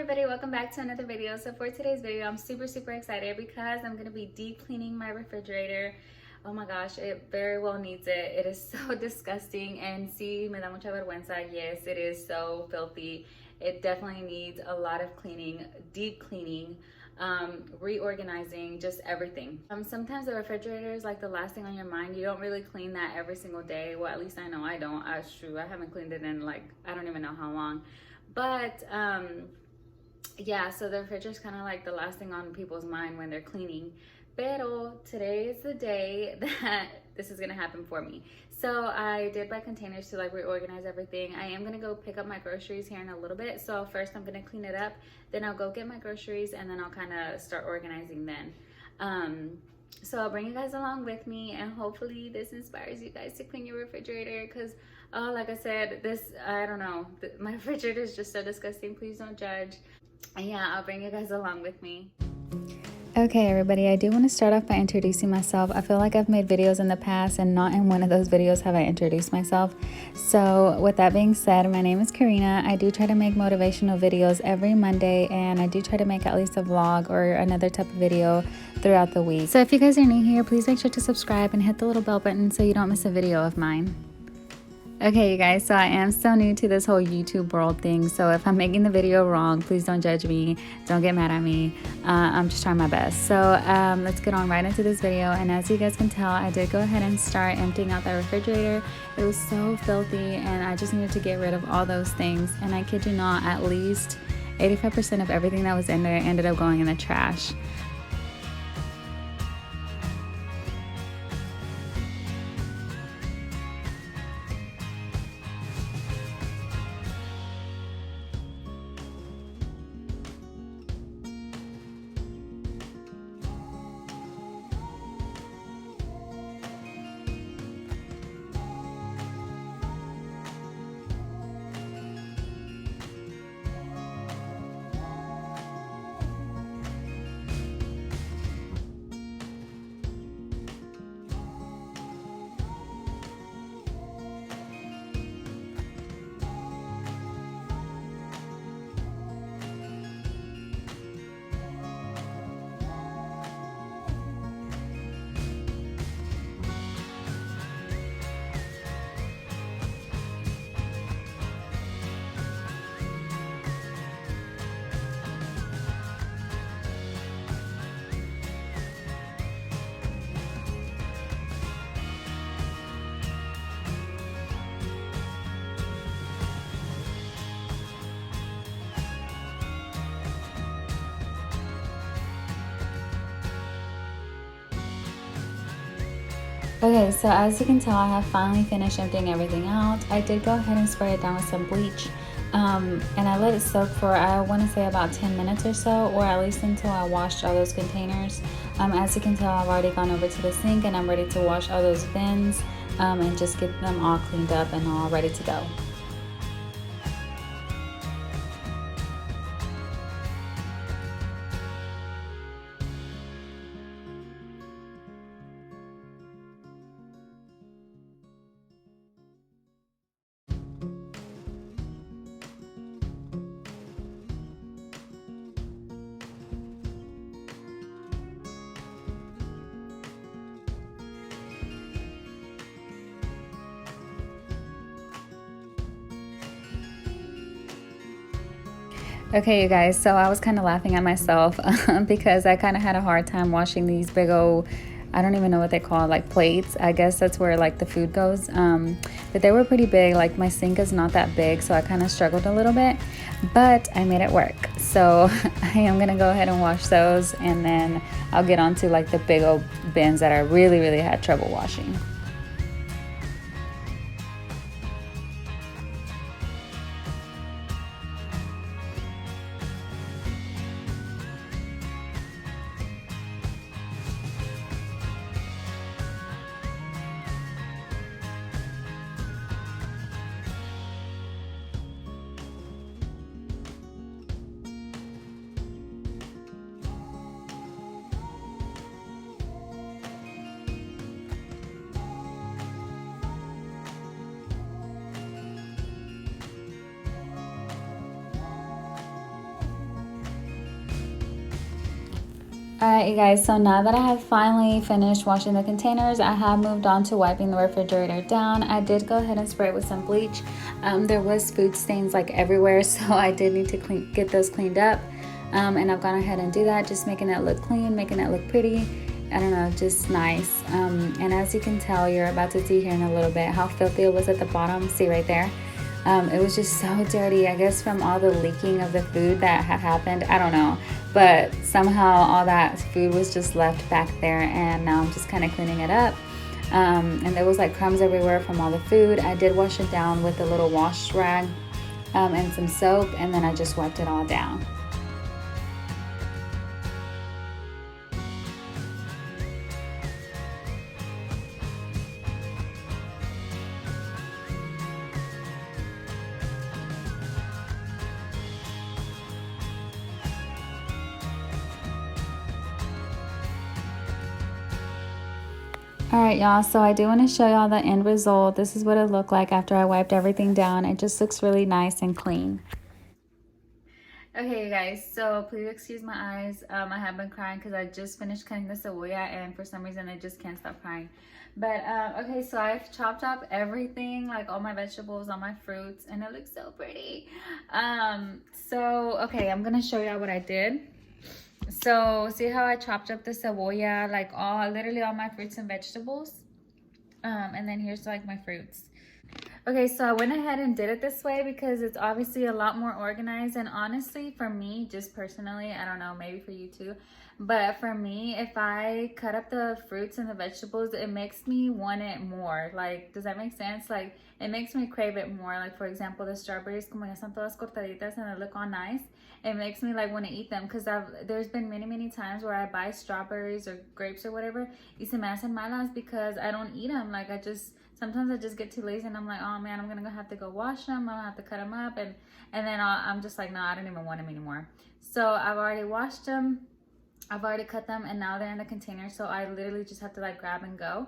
everybody, welcome back to another video. So for today's video, I'm super excited because I'm going to be deep cleaning my refrigerator. Oh my gosh, it very well needs it. It is so disgusting, and sí, me da mucha vergüenza. Yes, it is so filthy. It definitely needs a lot of cleaning, deep cleaning, reorganizing, just everything. Sometimes the refrigerator is like the last thing on your mind. You don't really clean that every single day. Well, at least I know I don't. That's true. I haven't cleaned it in like, I don't even know how long. But yeah, so the refrigerator is kind of like the last thing on people's mind when they're cleaning. Pero today is the day that this is gonna happen for me. So I did buy containers to like reorganize everything. I am gonna go pick up my groceries here in a little bit. So first I'm gonna clean it up, then I'll go get my groceries, and then I'll kind of start organizing then. So I'll bring you guys along with me, and hopefully this inspires you guys to clean your refrigerator, because oh, like I said, this, I don't know, my refrigerator is just so disgusting. Please don't judge. And yeah, I'll bring you guys along with me. Okay, everybody, I do want to start off by introducing myself. I feel like I've made videos in the past, and not in one of those videos have I introduced myself. So with that being said, my name is Karina. I do try to make motivational videos every Monday, and I do try to make at least a vlog or another type of video throughout the week. So if you guys are new here, please make sure to subscribe and hit the little bell button so you don't miss a video of mine. Okay, you guys, so I am so new to this whole YouTube world thing, so if I'm making the video wrong, please don't judge me, don't get mad at me. I'm just trying my best. So let's get on right into this video. And as you guys can tell, I did go ahead and start emptying out that refrigerator. It was so filthy, and I just needed to get rid of all those things. And I kid you not, at least 85% of everything that was in there ended up going in the trash. Okay, so as you can tell, I have finally finished emptying everything out. I did go ahead and spray it down with some bleach, and I let it soak for, I want to say, about 10 minutes or so, or at least until I washed all those containers. As you can tell, I've already gone over to the sink, and I'm ready to wash all those bins and just get them all cleaned up and all ready to go. Okay, you guys, so I was kind of laughing at myself because I kind of had a hard time washing these big old, I don't even know what they call it, like plates. I guess that's where like the food goes. But they were pretty big. Like my sink is not that big, so I kind of struggled a little bit, but I made it work. So I am gonna go ahead and wash those, and then I'll get onto like the big old bins that I really had trouble washing. Alright, you guys, so now that I have finally finished washing the containers, I have moved on to wiping the refrigerator down. I did go ahead and spray it with some bleach. There was food stains like everywhere, so I did need to get those cleaned up. And I've gone ahead and do that, just making it look clean, making it look pretty. I don't know, just nice. And as you can tell, you're about to see here in a little bit how filthy it was at the bottom. See right there? It was just so dirty, I guess from all the leaking of the food that had happened. I don't know, but somehow all that food was just left back there, and now I'm just kind of cleaning it up. And there was like crumbs everywhere from all the food. I did wash it down with a little wash rag and some soap, and then I just wiped it all down. Alright y'all, so I do want to show y'all the end result. This is what it looked like after I wiped everything down. It just looks really nice and clean. Okay you guys, so please excuse my eyes. I have been crying because I just finished cutting the cebolla and for some reason I just can't stop crying. But okay, so I've chopped up everything, like all my vegetables, all my fruits, and it looks so pretty. Okay, I'm gonna show y'all what I did. So see how I chopped up the cebolla, like literally all my fruits and vegetables. And then here's like my fruits. Okay, so I went ahead and did it this way because it's obviously a lot more organized, and honestly for me, just personally, I don't know, maybe for you too, but for me, if I cut up the fruits and the vegetables, it makes me want it more. Like, does that make sense? Like, it makes me crave it more. Like, for example, the strawberries, como ya están todas cortaditas and they look all nice, it makes me like want to eat them, because there's been many times where I buy strawberries or grapes or whatever y se me hacen malas because I don't eat them. Like, sometimes I just get too lazy and I'm like, oh man, I'm gonna have to go wash them, I'm gonna have to cut them up, and then I'm just like, no, I don't even want them anymore. So I've already washed them, I've already cut them, and now they're in the container, so I literally just have to like grab and go.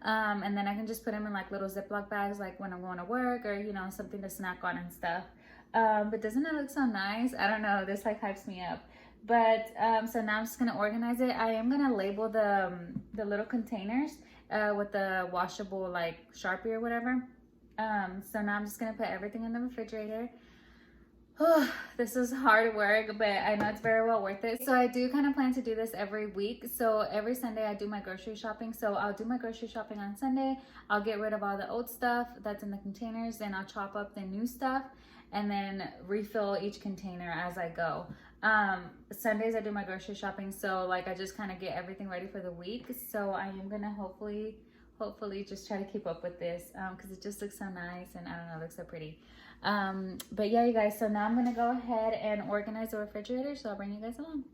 And then I can just put them in like little Ziploc bags, like when I'm going to work, or you know, something to snack on and stuff. But doesn't it look so nice? I don't know, this like hypes me up. But so now I'm just gonna organize it. I am gonna label the little containers with the washable like Sharpie or whatever. So now I'm just gonna put everything in the refrigerator. Oh, this is hard work, but I know it's very well worth it. So I do kind of plan to do this every week. So every Sunday I do my grocery shopping. So I'll do my grocery shopping on Sunday. I'll get rid of all the old stuff that's in the containers. Then I'll chop up the new stuff and then refill each container as I go. Sundays I do my grocery shopping. So like I just kind of get everything ready for the week. So I am gonna hopefully just try to keep up with this because it just looks so nice, and I don't know, it looks so pretty. But yeah, you guys, so now I'm gonna go ahead and organize the refrigerator, so I'll bring you guys along.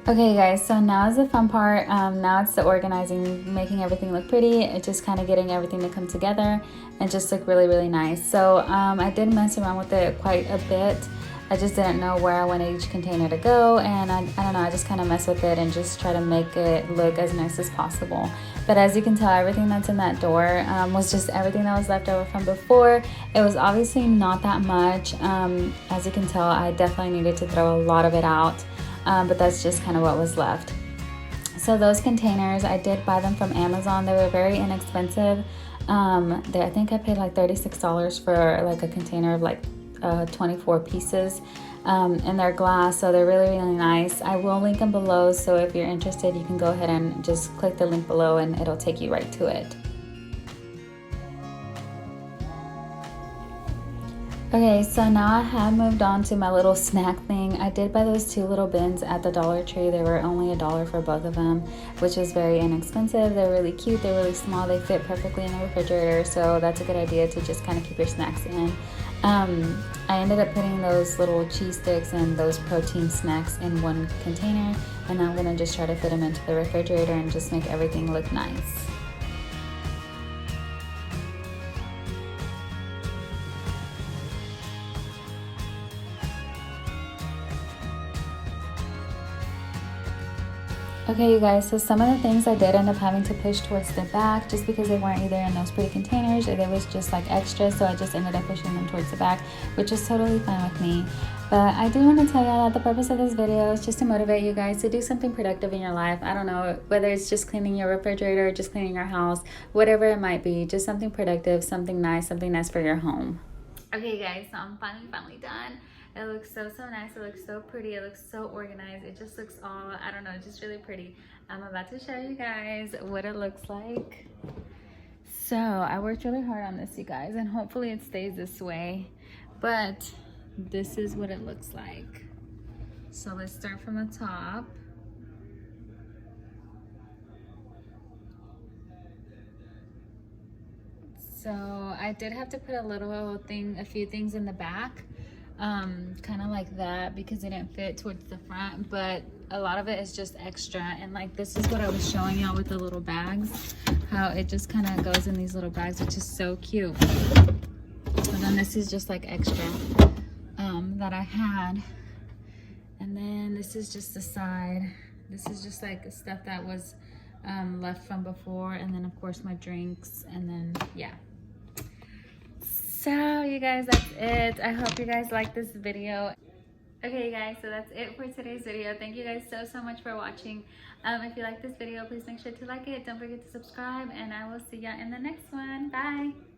Okay guys, so now is the fun part. Now it's the organizing, making everything look pretty. It's just kind of getting everything to come together and just look really nice. So I did mess around with it quite a bit. I just didn't know where I wanted each container to go, and I don't know, I just kind of mess with it and just try to make it look as nice as possible. But as you can tell, everything that's in that door was just everything that was left over from before. It was obviously not that much. As you can tell, I definitely needed to throw a lot of it out. But that's just kind of what was left. So those containers, I did buy them from Amazon. They were very inexpensive. I think I paid like $36 for like a container of like 24 pieces, and they're glass, so they're really nice. I will link them below, so if you're interested, you can go ahead and just click the link below and it'll take you right to it. Okay, so now I have moved on to my little snack thing. I did buy those 2 little bins at the Dollar Tree. They were only $1 for both of them, which was very inexpensive. They're really cute, they're really small, they fit perfectly in the refrigerator, so that's a good idea to just kind of keep your snacks in. I ended up putting those little cheese sticks and those protein snacks in one container, and now I'm gonna just try to fit them into the refrigerator and just make everything look nice. Okay, you guys, so some of the things I did end up having to push towards the back just because they weren't either in those pretty containers or they was just like extra, so I just ended up pushing them towards the back, which is totally fine with me. But I do want to tell y'all that the purpose of this video is just to motivate you guys to do something productive in your life. I don't know, whether it's just cleaning your refrigerator or just cleaning your house, whatever it might be, just something productive, something nice for your home. Okay guys, so I'm finally done. It looks so nice. It looks so pretty. It looks so organized. It just looks all, I don't know, just really pretty. I'm about to show you guys what it looks like. So I worked really hard on this, you guys, and hopefully it stays this way. But this is what it looks like. So let's start from the top. So I did have to put a few things in the back, kind of like that, because it didn't fit towards the front, but a lot of it is just extra. And like, this is what I was showing y'all with the little bags, how it just kind of goes in these little bags, which is so cute. And then this is just like extra that I had. And then this is just the side. This is just like stuff that was left from before, and then of course my drinks, and then yeah. So you guys, that's it. I hope you guys like this video. Okay you guys, so that's it for today's video. Thank you guys so much for watching. If you like this video, please make sure to like it. Don't forget to subscribe, and I will see ya in the next one. Bye.